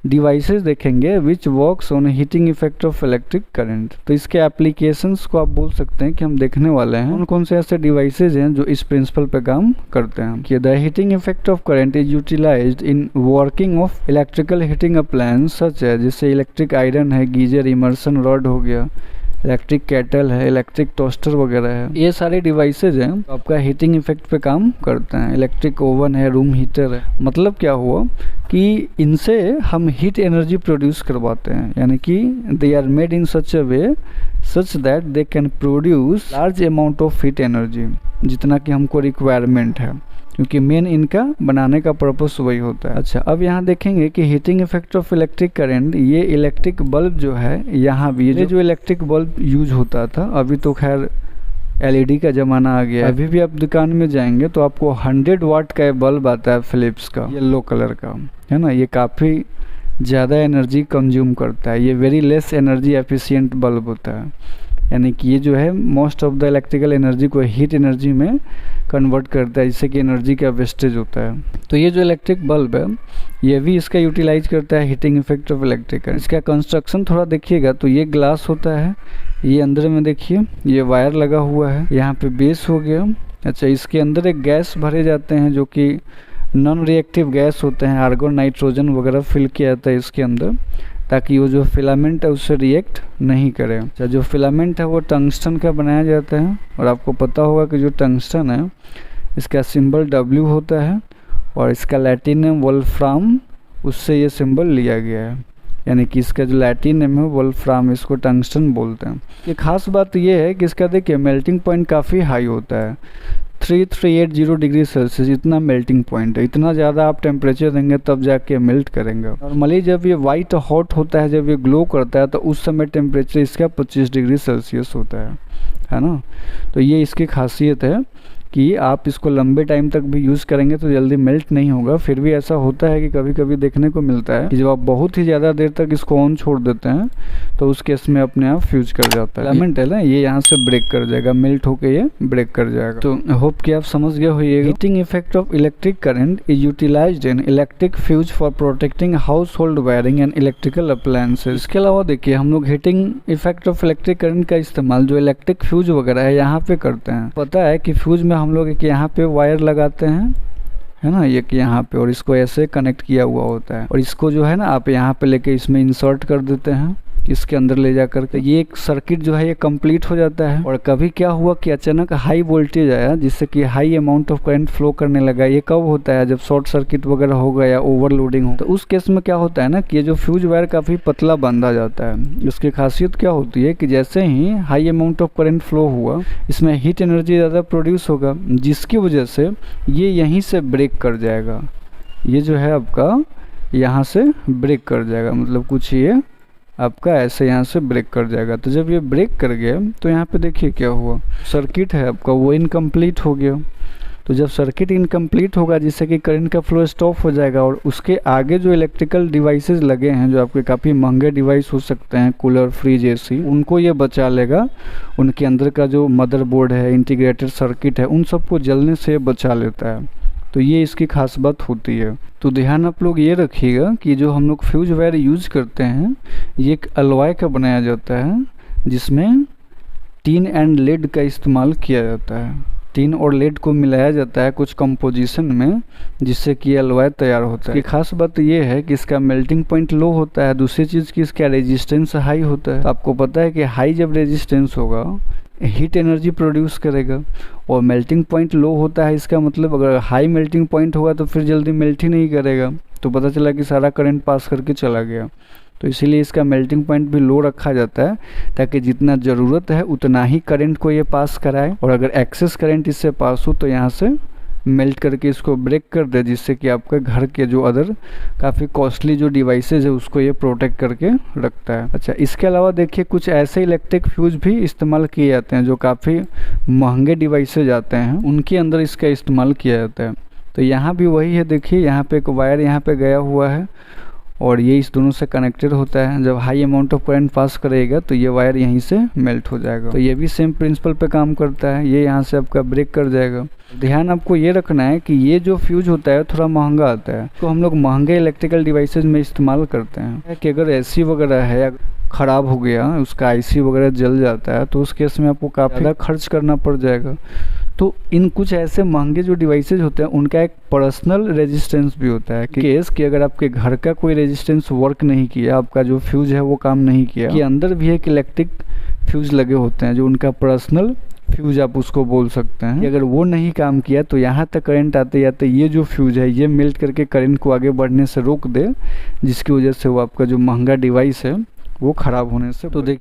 Devices देखेंगे which works on heating effect of electric current. तो इसके एप्लीकेशंस को आप बोल सकते हैं कि हम देखने वाले हैं कौन कौन से ऐसे डिवाइसेज हैं जो इस प्रिंसिपल पे काम करते हैं कि the heating effect of current is utilised in working of electrical heating appliance such है, जैसे इलेक्ट्रिक आयरन है, गीजर, इमर्सन रॉड हो गया, इलेक्ट्रिक केटल है, इलेक्ट्रिक टोस्टर वगैरह है। ये सारे डिवाइसेज हैं आपका हीटिंग इफेक्ट पे काम करते हैं। इलेक्ट्रिक ओवन है, रूम हीटर है। मतलब क्या हुआ कि इनसे हम हीट एनर्जी प्रोड्यूस करवाते हैं, यानी कि they are made in such a way such that they can produce large amount of heat energy, जितना कि हमको रिक्वायरमेंट है, क्योंकि मेन इनका बनाने का पर्पस वही होता है। अच्छा, अब यहाँ देखेंगे कि heating effect of electric current, ये इलेक्ट्रिक बल्ब जो है यहाँ भी, ये जो इलेक्ट्रिक बल्ब यूज होता था, अभी तो खैर एलईडी का ज़माना आ गया। अभी भी आप दुकान में जाएंगे तो आपको 100 वाट का बल्ब आता है फिलिप्स का, येलो कलर का, है ना। ये काफ़ी ज़्यादा एनर्जी कंज्यूम करता है, ये very less energy efficient bulb होता है, यानी कि ये जो है most of the electrical energy को हीट एनर्जी में कन्वर्ट करता है, जिससे कि एनर्जी का वेस्टेज होता है। तो ये जो इलेक्ट्रिक बल्ब है ये भी इसका यूटिलाइज करता है हीटिंग इफेक्ट ऑफ इलेक्ट्रिक। इसका कंस्ट्रक्शन थोड़ा देखिएगा तो ये ग्लास होता है, ये अंदर में देखिए ये वायर लगा हुआ है, यहाँ पे बेस हो गया। अच्छा, इसके अंदर एक गैस भरे जाते हैं जो कि नॉन रिएक्टिव गैस होते हैं, आर्गन, नाइट्रोजन वगैरह फिल किया जाता है इसके अंदर, ताकि वो जो फिलामेंट है उससे रिएक्ट नहीं करे। अच्छा, जो फिलामेंट है वो टंगस्टन का बनाया जाता है, और आपको पता होगा कि जो टंगस्टन है इसका सिंबल W होता है, और इसका लैटिन नेम वोल्फ्राम, उससे ये सिंबल लिया गया है, यानी कि इसका जो लैटिन नेम है वोल्फ्राम, इसको टंगस्टन बोलते हैं। ये खास बात ये है कि इसका देखिए मेल्टिंग पॉइंट काफ़ी हाई होता है, 3380 डिग्री सेल्सियस इतना मेल्टिंग पॉइंट है। इतना ज़्यादा आप टेम्परेचर देंगे तब जाके मेल्ट करेंगे। नॉर्मली जब ये वाइट हॉट होता है, जब ये ग्लो करता है, तो उस समय टेम्परेचर इसका 25 डिग्री सेल्सियस होता है ना। तो ये इसकी खासियत है कि आप इसको लंबे टाइम तक भी यूज़ करेंगे तो जल्दी मेल्ट नहीं होगा। फिर भी ऐसा होता है कि कभी कभी देखने को मिलता है कि जब आप बहुत ही ज़्यादा देर तक इसको ऑन छोड़ देते हैं तो उस केस में अपने आप फ्यूज कर जाता है। फिलामेंट है ना, ये यहाँ से ब्रेक कर जाएगा, मेल्ट होके ये ब्रेक कर जाएगा। तो होप कि आप समझ गए होइएगा। Heating effect of electric current is utilised in electric fuse for protecting household wiring and electrical appliances. इसके अलावा देखिए हम लोग heating effect of electric current का इस्तेमाल जो इलेक्ट्रिक फ्यूज वगैरह है यहाँ पे करते हैं। पता है कि फ्यूज में हम लोग एक यहाँ पे वायर लगाते हैं, है ना, ये कि यहाँ पे, और इसको ऐसे कनेक्ट किया हुआ होता है, और इसको जो है ना आप यहाँ पे लेके इसमें इंसर्ट कर देते हैं, इसके अंदर ले जा करके ये एक सर्किट जो है ये कंप्लीट हो जाता है। और कभी क्या हुआ कि अचानक हाई वोल्टेज आया, जिससे कि high amount of current flow करने लगा। ये कब होता है? जब शॉर्ट सर्किट वगैरह होगा या ओवरलोडिंग हो, तो उस केस में क्या होता है ना कि ये जो फ्यूज वायर काफ़ी पतला बांधा जाता है। इसकी खासियत क्या होती है कि जैसे ही high amount of current flow हुआ, इसमें हीट एनर्जी ज़्यादा प्रोड्यूस होगा, जिसकी वजह से ये यहीं से ब्रेक कर जाएगा। ये जो है आपका यहाँ से ब्रेक कर जाएगा, मतलब कुछ ये आपका ऐसे यहाँ से ब्रेक कर जाएगा। तो जब ये ब्रेक कर गया तो यहाँ पे देखिए क्या हुआ, सर्किट है आपका वो इनकम्प्लीट हो गया। तो जब सर्किट इनकम्प्लीट होगा, जिससे कि करंट का फ्लो स्टॉप हो जाएगा, और उसके आगे जो इलेक्ट्रिकल डिवाइसेस लगे हैं, जो आपके काफ़ी महंगे डिवाइस हो सकते हैं, कूलर, फ्रिज, एसी, उनको ये बचा लेगा। उनके अंदर का जो मदरबोर्ड है, इंटीग्रेटेड सर्किट है, उन सबको जलने से बचा लेता है। तो ये इसकी खास बात होती है। तो ध्यान आप लोग ये रखिएगा कि जो हम लोग फ्यूज वायर यूज़ करते हैं, ये एक अलॉय का बनाया जाता है, जिसमें टिन एंड लेड का इस्तेमाल किया जाता है। टिन और लेड को मिलाया जाता है कुछ कंपोजिशन में, जिससे कि अलॉय तैयार होता है। खास बात ये है कि इसका मेल्टिंग पॉइंट लो होता है। दूसरी चीज़ की इसका रेजिस्टेंस हाई होता है। आपको पता है कि हाई जब रेजिस्टेंस होगा हीट एनर्जी प्रोड्यूस करेगा, और मेल्टिंग पॉइंट लो होता है, इसका मतलब अगर हाई मेल्टिंग पॉइंट होगा तो फिर जल्दी मेल्ट ही नहीं करेगा, तो पता चला कि सारा करंट पास करके चला गया। तो इसीलिए इसका मेल्टिंग पॉइंट भी लो रखा जाता है, ताकि जितना ज़रूरत है उतना ही करंट को ये पास कराए, और अगर एक्सेस करंट इससे पास हो तो यहाँ से मेल्ट करके इसको ब्रेक कर दे, जिससे कि आपके घर के जो अदर काफ़ी कॉस्टली जो डिवाइसेज है उसको ये प्रोटेक्ट करके रखता है। अच्छा, इसके अलावा देखिए कुछ ऐसे इलेक्ट्रिक फ्यूज भी इस्तेमाल किए जाते हैं जो काफ़ी महंगे डिवाइसेज आते हैं, उनके अंदर इसका इस्तेमाल किया जाता है। तो यहाँ भी वही है, देखिए यहाँ पे एक वायर यहाँ पे गया हुआ है, और ये इस दोनों से कनेक्टेड होता है। जब high amount of current pass करेगा तो ये वायर यहीं से मेल्ट हो जाएगा। तो ये भी सेम प्रिंसिपल पे काम करता है, ये यहाँ से आपका ब्रेक कर जाएगा। ध्यान आपको ये रखना है कि ये जो फ्यूज होता है थोड़ा महंगा आता है, तो हम लोग महंगे इलेक्ट्रिकल डिवाइसेज में इस्तेमाल करते हैं कि अगर एसी वगैरह है ख़राब हो गया, उसका आईसी वगैरह जल जाता है, तो उस केस में आपको काफ़ी ज़्यादा खर्च करना पड़ जाएगा। तो इन कुछ ऐसे महंगे जो डिवाइसेज होते हैं उनका एक पर्सनल रेजिस्टेंस भी होता है कि केस कि अगर आपके घर का कोई रेजिस्टेंस वर्क नहीं किया, आपका जो फ्यूज है वो काम नहीं किया, कि अंदर भी एक इलेक्ट्रिक फ्यूज लगे होते हैं जो उनका पर्सनल फ्यूज आप उसको बोल सकते हैं, कि अगर वो नहीं काम किया तो यहाँ तक करंट आते आते ये जो फ्यूज है ये मेल्ट करके करंट को आगे बढ़ने से रोक दे, जिसकी वजह से वो आपका जो महंगा डिवाइस है वो ख़राब होने से। तो